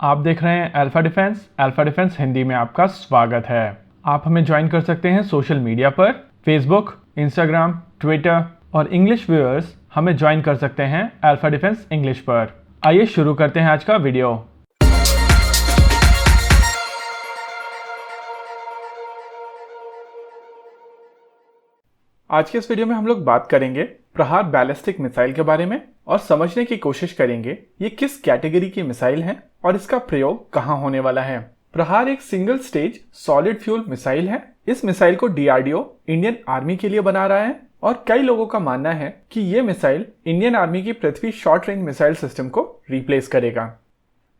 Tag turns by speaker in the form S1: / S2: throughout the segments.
S1: आप देख रहे हैं अल्फा डिफेंस हिंदी में आपका स्वागत है। आप हमें ज्वाइन कर सकते हैं सोशल मीडिया पर, फेसबुक, इंस्टाग्राम, ट्विटर और इंग्लिश व्यूअर्स हमें ज्वाइन कर सकते हैं अल्फा डिफेंस इंग्लिश पर। आइए शुरू करते हैं आज का वीडियो। आज के इस वीडियो में हम लोग बात करेंगे प्रहार बैलिस्टिक मिसाइल के बारे में और समझने की कोशिश करेंगे ये किस कैटेगरी की मिसाइल है और इसका प्रयोग कहां होने वाला है। प्रहार एक single stage solid fuel missile है। इस मिसाइल को डीआरडीओ इंडियन आर्मी के लिए बना रहा है और कई लोगों का मानना है कि ये मिसाइल इंडियन आर्मी की पृथ्वी शॉर्ट रेंज मिसाइल सिस्टम को रिप्लेस करेगा।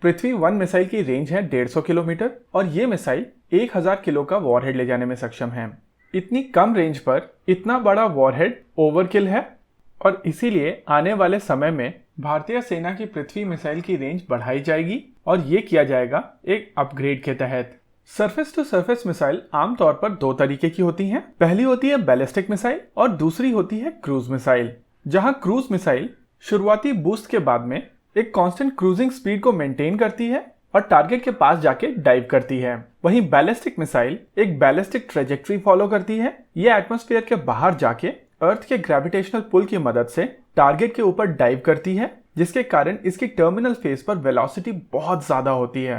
S1: पृथ्वी 1 मिसाइल की रेंज है 150 किलोमीटर और ये मिसाइल 1000 किलो का वॉरहेड ले जाने में सक्षम है। इतनी कम रेंज पर इतना बड़ा वॉरहेड ओवरकिल है और इसीलिए आने वाले समय में भारतीय सेना की पृथ्वी मिसाइल की रेंज बढ़ाई जाएगी और ये किया जाएगा एक अपग्रेड के तहत। सरफेस टू सरफेस मिसाइल आमतौर पर दो तरीके की होती हैं। पहली होती है बैलिस्टिक मिसाइल और दूसरी होती है क्रूज मिसाइल। जहां क्रूज मिसाइल शुरुआती बूस्ट के बाद में एक कांस्टेंट क्रूजिंग स्पीड को मेंटेन करती है और टारगेट के पास जाके डाइव करती है। वहीं बैलिस्टिक मिसाइल एक बैलिस्टिक ट्रेजेक्ट्री फॉलो करती है। ये एटमॉस्फेयर के बाहर जाके अर्थ के ग्रेविटेशनल पुल की मदद से टारगेट के ऊपर डाइव करती है, जिसके कारण इसकी टर्मिनल फेज पर वेलोसिटी बहुत ज्यादा होती है।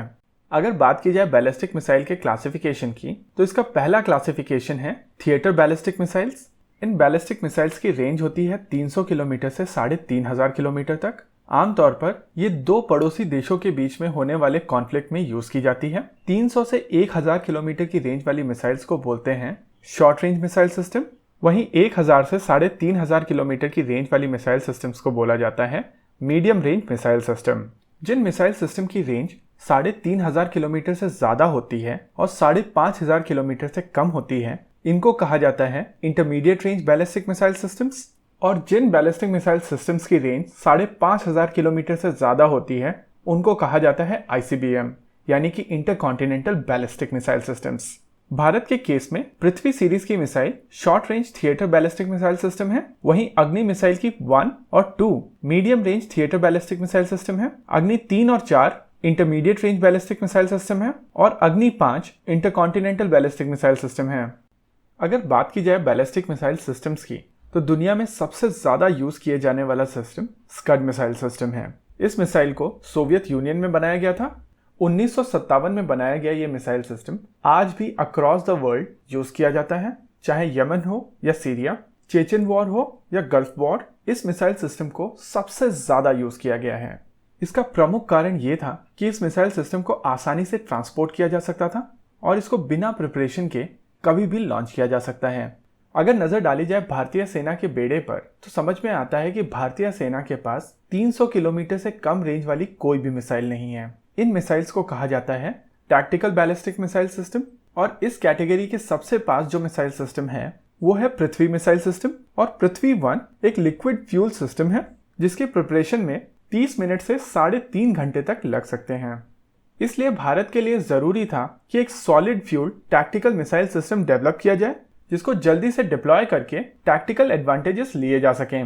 S1: अगर बात की जाए बैलिस्टिक मिसाइल के क्लासिफिकेशन की, तो इसका पहला क्लासिफिकेशन है थिएटर बैलिस्टिक मिसाइल्स। इन बैलिस्टिक मिसाइल्स की रेंज होती है 300 किलोमीटर से 3500 किलोमीटर तक। आमतौर पर ये दो पड़ोसी देशों के बीच में होने वाले कॉन्फ्लिक्ट में यूज की जाती है। 300 से 1000 किलोमीटर की रेंज वाली मिसाइल्स को बोलते हैं शॉर्ट रेंज मिसाइल सिस्टम। वहीं 1000 से 3500 किलोमीटर की रेंज वाली मिसाइल सिस्टम्स को बोला जाता है मीडियम रेंज मिसाइल सिस्टम। जिन मिसाइल सिस्टम की रेंज 3500 किलोमीटर से ज्यादा होती है और 5500 किलोमीटर से कम होती है, इनको कहा जाता है intermediate range ballistic missile systems. और जिन बैलिस्टिक मिसाइल सिस्टम्स की रेंज 5500 किलोमीटर से ज्यादा होती है, उनको कहा जाता है ICBM यानी कि intercontinental ballistic missile systems. Bharat के केस में पृथ्वी सीरीज की missile short range theatre ballistic missile system है। वहीं अग्नि मिसाइल की 1 और 2 medium range theatre ballistic missile system है। अग्नि 3 और 4 intermediate range ballistic missile system है और अग्नि 5 इंटरकॉन्टिनेंटल बैलिस्टिक मिसाइल सिस्टम है। अगर बात की जाए बैलिस्टिक मिसाइल सिस्टम्स की, तो दुनिया में सबसे ज्यादा यूज किए जाने वाला सिस्टम स्कड मिसाइल सिस्टम है। इस मिसाइल को सोवियत यूनियन में बनाया गया था। 1957 में बनाया गया ये मिसाइल सिस्टम आज भी अक्रॉस द वर्ल्ड यूज किया जाता है। चाहे यमन हो या सीरिया, चेचन वॉर हो या गल्फ वॉर, इस मिसाइल सिस्टम को सबसे ज्यादा यूज किया गया है। इसका प्रमुख कारण ये था कि इस मिसाइल सिस्टम को आसानी से ट्रांसपोर्ट किया जा सकता था और इसको बिना प्रिपरेशन के कभी भी लॉन्च किया जा सकता है। अगर नजर डाली जाए भारतीय सेना के बेड़े पर, तो समझ में आता है कि भारतीय सेना के पास 300 किलोमीटर से कम रेंज वाली कोई भी मिसाइल नहीं है। इन मिसाइल्स को कहा जाता है टैक्टिकल बैलिस्टिक मिसाइल सिस्टम और इस कैटेगरी के सबसे पास जो मिसाइल सिस्टम है वो है पृथ्वी मिसाइल सिस्टम। और पृथ्वी 1 एक लिक्विड फ्यूल सिस्टम है जिसके प्रिपरेशन में 30 मिनट से 3.5 घंटे तक लग सकते हैं। इसलिए भारत के लिए जरूरी था कि एक solid fuel tactical missile system develop किया जाए जिसको जल्दी से डिप्लॉय करके टैक्टिकल एडवांटेजेस लिए जा सकें।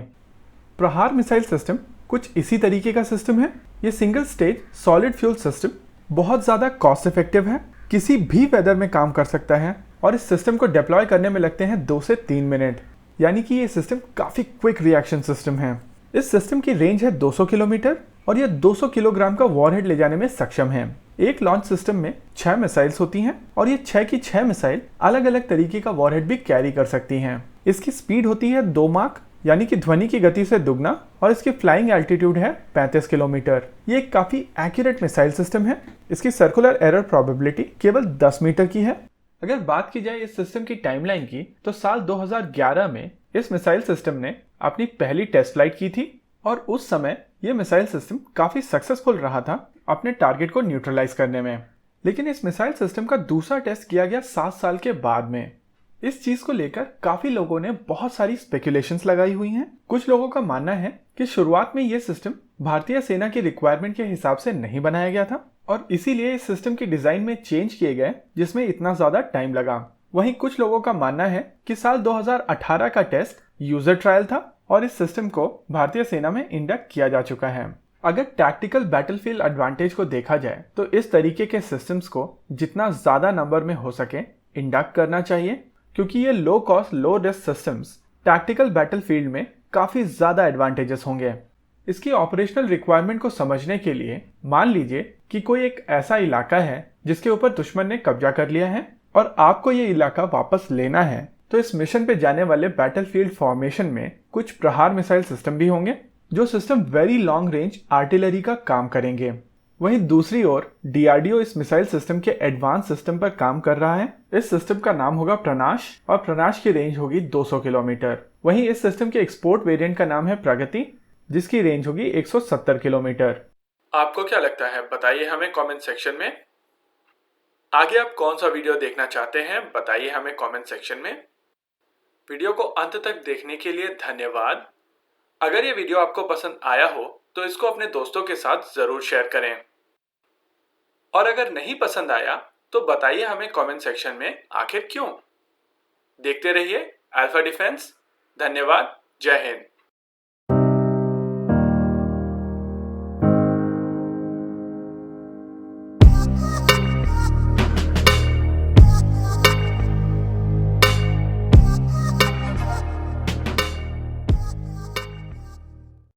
S1: प्रहार मिसाइल सिस्टम कुछ इसी तरीके का सिस्टम है। ये single stage solid fuel system बहुत ज़्यादा कॉस्ट इफेक्टिव है, किसी भी वेदर में काम कर सकता है और इस सिस्टम को डिप्लॉय करने में लगते हैं 2 से 3 मिनट, यानी कि ये सिस्टम काफ़ी क्विक रिएक्शन सिस्टम है। इस सिस्टम की रेंज है 200 किलोमीटर और ये 200 किलोग्राम का वॉरहेड ले जाने में सक्षम है। एक लॉन्च सिस्टम में 6 मिसाइल्स होती हैं और ये 6 की 6 मिसाइल अलग अलग तरीके का वॉरहेड भी कैरी कर सकती हैं। इसकी स्पीड होती है 2 माक यानी कि ध्वनि की गति से दुगना और इसकी फ्लाइंग एल्टीट्यूड है 35 किलोमीटर। ये एक काफी एक्यूरेट मिसाइल सिस्टम है। इसकी सर्कुलर एरर प्रोबेबिलिटी केवल 10 मीटर की है। अगर बात की जाए इस सिस्टम की टाइमलाइन की, तो साल 2011 में इस मिसाइल सिस्टम ने अपनी पहली टेस्ट फ्लाइट की थी और उस समय यह मिसाइल सिस्टम काफी सक्सेसफुल रहा था अपने टारगेट को न्यूट्रलाइज करने में। लेकिन इस मिसाइल सिस्टम का दूसरा टेस्ट किया गया 7 साल के बाद में। इस चीज को लेकर काफी लोगों ने बहुत सारी स्पेकुलेशंस लगाई हुई हैं। कुछ लोगों का मानना है कि शुरुआत में यह सिस्टम भारतीय सेना की रिक्वायरमेंट के हिसाब से नहीं बनाया गया था और इसीलिए इस सिस्टम की डिजाइन में चेंज किए गए जिसमें इतना ज्यादा टाइम लगा। वहीं कुछ लोगों का मानना है कि साल 2018 का टेस्ट यूजर ट्रायल था और इस सिस्टम को भारतीय सेना में इंडक्ट किया जा चुका है। अगर टैक्टिकल बैटलफील्ड एडवांटेज को देखा जाए तो इस तरीके के सिस्टम्स को जितना ज़्यादा नंबर में हो सके इंडक्ट करना चाहिए, क्योंकि ये low cost low risk systems tactical battlefield में काफ़ी ज़्यादा एडवांटेजेस होंगे। इसकी ऑपरेशनल रिक्वायरमेंट को समझने के लिए मान लीजिए कि कोई एक ऐसा इलाका है जिसके ऊपर दुश्मन ने कब्जा कर लिया है और आपको ये इलाका वापस लेना है, तो इस मिशन पे जाने वाले बैटलफील्ड फॉर्मेशन में कुछ प्रहार मिसाइल सिस्टम भी होंगे जो system very long range artillery का काम करेंगे। वहीं दूसरी ओर डीआरडीओ इस मिसाइल सिस्टम के एडवांस सिस्टम पर काम कर रहा है। इस सिस्टम का नाम होगा प्रनाश और प्रनाश की रेंज होगी 200 किलोमीटर। वहीं इस सिस्टम के एक्सपोर्ट वेरिएंट का नाम है प्रगति, जिसकी रेंज होगी 170 किलोमीटर। आपको क्या लगता है, बताइए हमें कमेंट सेक्शन में। आगे आप कौन सा वीडियो देखना चाहते हैं बताइए हमें कमेंट सेक्शन में। वीडियो को अंत तक देखने के लिए धन्यवाद। अगर ये वीडियो आपको पसंद आया हो तो इसको अपने दोस्तों के साथ जरूर शेयर करें, और अगर नहीं पसंद आया तो बताइए हमें कमेंट सेक्शन में आखिर क्यों। देखते रहिए अल्फा डिफेंस। धन्यवाद। जय हिंद।